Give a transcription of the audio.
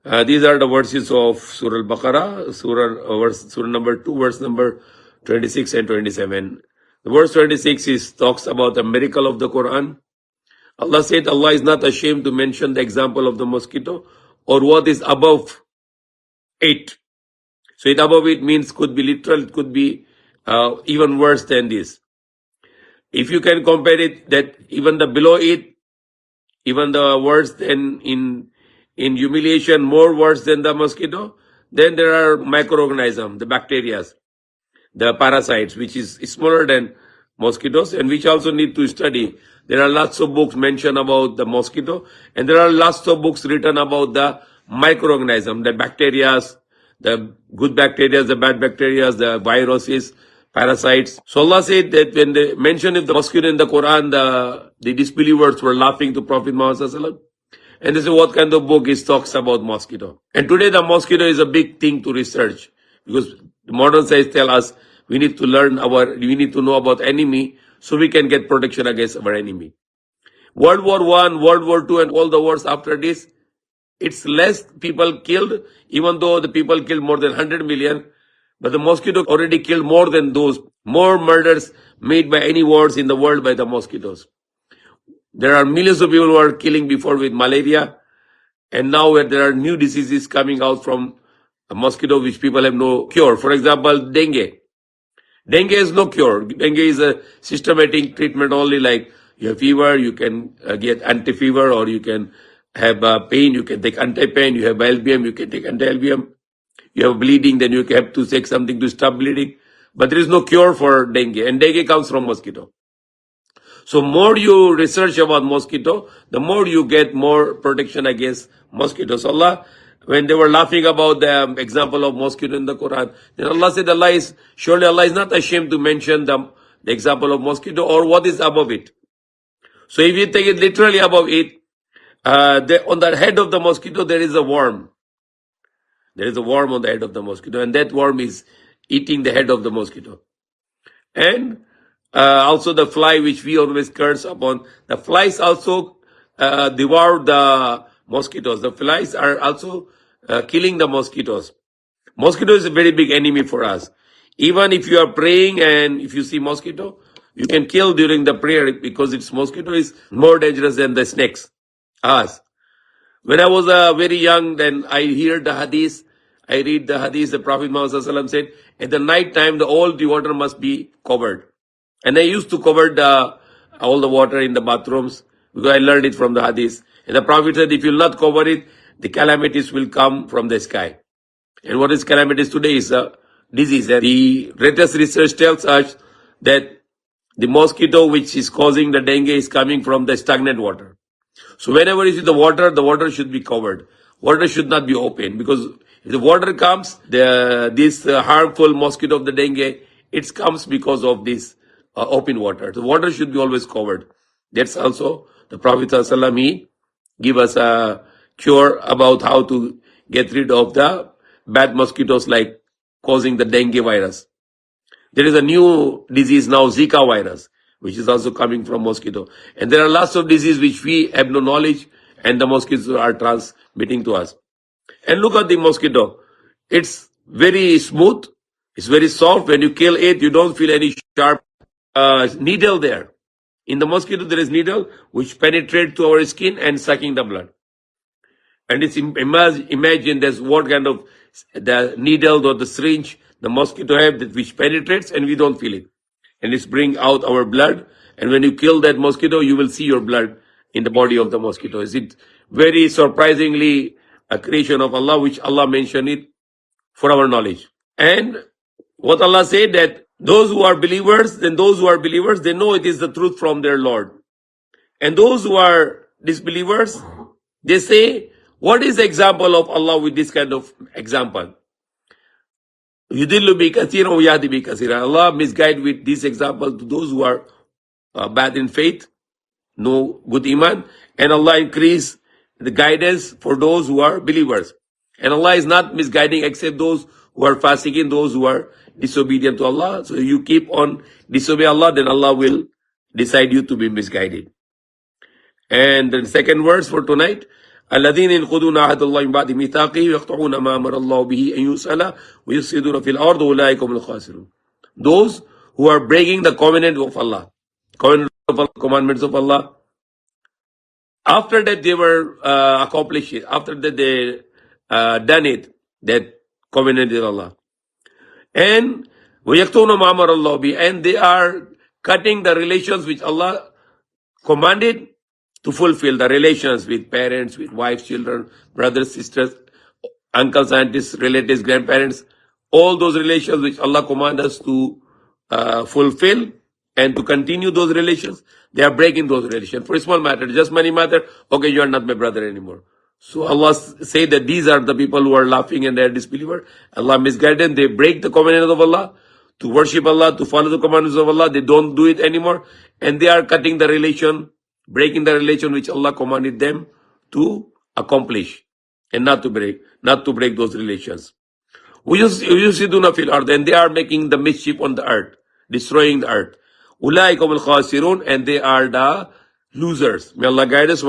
These are the verses of Surah Baqarah, Surah number 2, verse number 26 and 27. The verse 26 talks about the miracle of the Quran. Allah said, Allah is not ashamed to mention the example of the mosquito or what is above it. So it above it means could be literal, it could be even worse than this. If you can compare it, that even the below it, even the worse than in humiliation, more worse than the mosquito, then there are microorganisms, the bacteria, the parasites, which is smaller than mosquitoes and which also need to study. There are lots of books mentioned about the mosquito, and there are lots of books written about the microorganisms, the bacteria, the good bacteria, the bad bacteria, the viruses, parasites. So Allah said that when they mentioned the mosquito in the Quran, the disbelievers were laughing to Prophet Muhammad Sallallahu Alaihi Wasallam. And they say, what kind of book is talks about mosquito? And today the mosquito is a big thing to research, because the modern science tell us we need to we need to know about enemy so we can get protection against our enemy. World War I, World War II, and all the wars after this, it's less people killed, even though the people killed more than 100 million, but the mosquito already killed more than those, more murders made by any wars in the world by the mosquitoes. There are millions of people who are killing before with malaria, and now there are new diseases coming out from a mosquito which people have no cure. For example, dengue. Dengue has no cure. Dengue is a systematic treatment only, like you have fever, you can get anti-fever, or you can have pain, you can take anti-pain. You have LBM, you can take anti-LBM. You have bleeding, then you have to take something to stop bleeding. But there is no cure for dengue, and dengue comes from mosquito. So more you research about mosquito, the more you get more protection against mosquitoes. Allah, when they were laughing about the example of mosquito in the Quran, then Allah said, surely Allah is not ashamed to mention the example of mosquito or what is above it. So if you take it literally above it, on the head of the mosquito, there is a worm. There is a worm on the head of the mosquito, and that worm is eating the head of the mosquito. And also the fly, which we always curse upon. The flies also devour the mosquitoes. The flies are also killing the mosquitoes. Mosquito is a very big enemy for us. Even if you are praying and if you see mosquito, you can kill during the prayer, because its mosquito is more dangerous than the snakes. Us. When I was very young, then I hear the hadith. I read the hadith. The Prophet Muhammad said, at the night time, all the water must be covered. And I used to cover all the water in the bathrooms, because I learned it from the hadith. And the Prophet said, if you will not cover it, the calamities will come from the sky. And what is calamities today is a disease. And the latest research tells us that the mosquito which is causing the dengue is coming from the stagnant water. So whenever you see the water should be covered. Water should not be open, because if the water comes, this harmful mosquito of the dengue, it comes because of this open water. The water should be always covered. That's also the Prophet ﷺ, he give us a cure about how to get rid of the bad mosquitoes like causing the dengue virus. There is a new disease now, Zika virus, which is also coming from mosquito. And there are lots of diseases which we have no knowledge, and the mosquitoes are transmitting to us. And look at the mosquito. It's very smooth. It's very soft. When you kill it, you don't feel any sharp needle there. In the mosquito, there is needle which penetrate to our skin and sucking the blood. And it's imagine there's what kind of the needle or the syringe the mosquito have that which penetrates, and we don't feel it. And it's bring out our blood. And when you kill that mosquito, you will see your blood in the body of the mosquito. Is it very surprisingly a creation of Allah, which Allah mentioned it for our knowledge. And what Allah said, that those who are believers, they know it is the truth from their Lord. And those who are disbelievers, they say, what is the example of Allah with this kind of example? Allah misguide with this example to those who are bad in faith, no good iman, and Allah increase the guidance for those who are believers. And Allah is not misguiding except those who are fasiqin, those who are disobedient to Allah. So you keep on disobey Allah, then Allah will decide you to be misguided. And the second verse for tonight, الذين ينقضون عهد الله من بعد ميثاقه ويقطعون ما أمر الله به أن يوصل ويفسدون في الأرض أولئك هم الخاسرون. Those who are breaking the covenant of Allah, commandments of Allah. After that they were accomplished it. After that they done it, that covenant with Allah. And وَيَقْتُونَ مَا أَمَرَ اللَّهُ بِهِ, and they are cutting the relations which Allah commanded to fulfill, the relations with parents, with wives, children, brothers, sisters, uncles, aunties, relatives, grandparents, all those relations which Allah commands us to fulfill and to continue those relations, they are breaking those relations. For a small matter, just money matter, okay, you are not my brother anymore. So Allah say that these are the people who are laughing and they are disbelievers. Allah misguided them. They break the covenant of Allah to worship Allah, to follow the commandments of Allah. They don't do it anymore. And they are cutting the relation, breaking the relation which Allah commanded them to accomplish and not to break those relations. وَيُفْسِدُونَ فِي الْأَرْضِ, and they are making the mischief on the earth, destroying the earth. أُولَٰئِكَ هُمُ الْخَاسِرُونَ, and they are the losers. May Allah guide us.